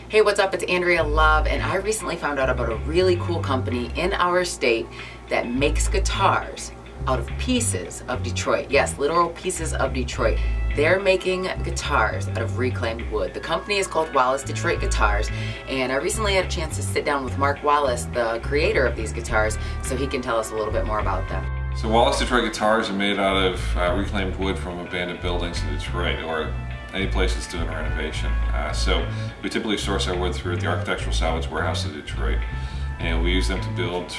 Hey, what's up? It's Andrea Love, and I recently found out about a really cool company in our state that makes guitars out of pieces of Detroit. Yes, literal pieces of Detroit. They're making guitars out of reclaimed wood. The company is called Wallace Detroit Guitars, and I recently had a chance to sit down with Mark Wallace, the creator of these guitars, so he can tell us a little bit more about them. So Wallace Detroit guitars are made out of reclaimed wood from abandoned buildings in Detroit, or any place that's doing a renovation. So we typically source our wood through the Architectural Salvage Warehouse of Detroit, and we use them to build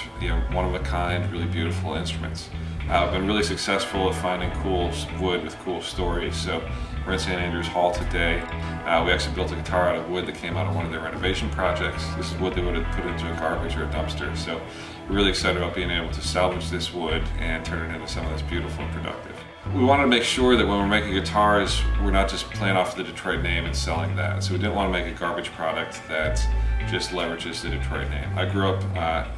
one-of-a-kind, really beautiful instruments. I've been really successful at finding cool wood with cool stories. So we're in St. Andrews Hall today. We actually built a guitar out of wood that came out of one of their renovation projects. This is wood they would have put into a garbage or a dumpster. So we're really excited about being able to salvage this wood and turn it into something that's beautiful and productive. We wanted to make sure that when we're making guitars, we're not just playing off the Detroit name and selling that. So we didn't want to make a garbage product that just leverages the Detroit name. I grew up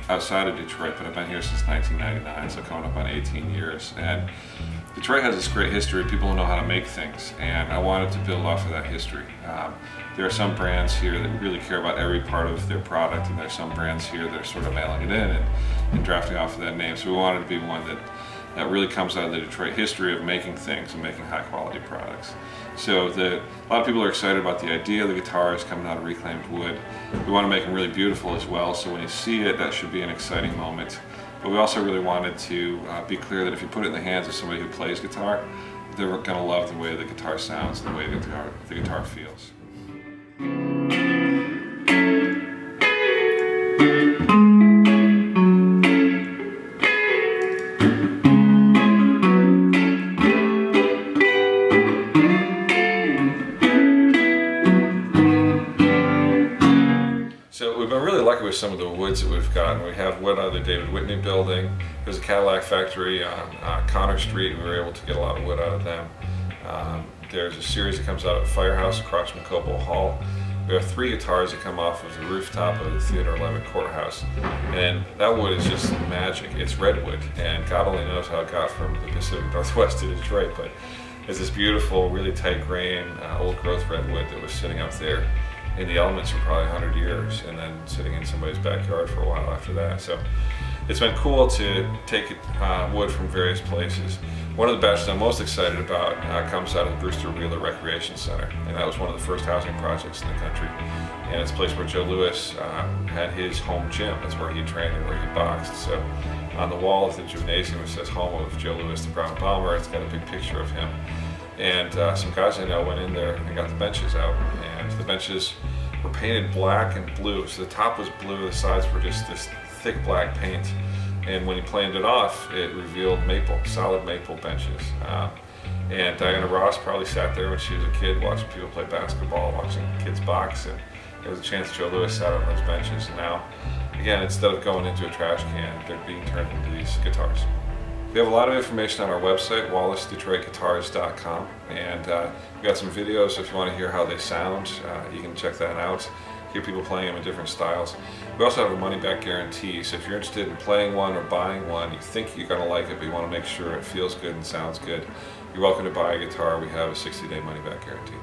outside of Detroit, but I've been here since 1999, so coming up on 18 years. And Detroit has this great history. People don't know how to make things, and I wanted to build off of that history. There are some brands here that really care about every part of their product, and there's some brands here that are sort of mailing it in and drafting off of that name. So we wanted to be one that really comes out of the Detroit history of making things and making high quality products. So a lot of people are excited about the idea of the guitars coming out of reclaimed wood. We want to make them really beautiful as well, so when you see it, that should be an exciting moment. But we also really wanted to be clear that if you put it in the hands of somebody who plays guitar, they're going to love the way the guitar sounds, the way the guitar feels. So we've been really lucky with some of the woods that we've gotten. We have wood out of the David Whitney building. There's a Cadillac factory on Connor Street. We were able to get a lot of wood out of them. There's a series that comes out of Firehouse across from Cobo Hall. We have 3 guitars that come off of the rooftop of the Theodore Levitt Courthouse. And that wood is just magic. It's redwood, and God only knows how it got from the Pacific Northwest to Detroit, but it's this beautiful, really tight grain, old growth redwood that was sitting up there in the elements for probably 100 years, and then sitting in somebody's backyard for a while after that. So it's been cool to take wood from various places. One of the batches I'm most excited about comes out of the Brewster Wheeler Recreation Center, and that was one of the first housing projects in the country. And it's a place where Joe Louis had his home gym. That's where he trained and where he boxed. So on the wall of the gymnasium it says "Home of Joe Louis the Brown Bomber." It's got a big picture of him. And some guys I know went in there and got the benches out, and the benches were painted black and blue. So the top was blue, the sides were just this thick black paint. And when he planed it off, it revealed maple, solid maple benches. And Diana Ross probably sat there when she was a kid watching people play basketball, watching kids box, and there was a chance Joe Louis sat on those benches. And now, again, instead of going into a trash can, they're being turned into these guitars. We have a lot of information on our website, wallacedetroitguitars.com, and we've got some videos if you want to hear how they sound. You can check that out, hear people playing them in different styles. We also have a money-back guarantee, so if you're interested in playing one or buying one, you think you're going to like it, but you want to make sure it feels good and sounds good, you're welcome to buy a guitar. We have a 60-day money-back guarantee.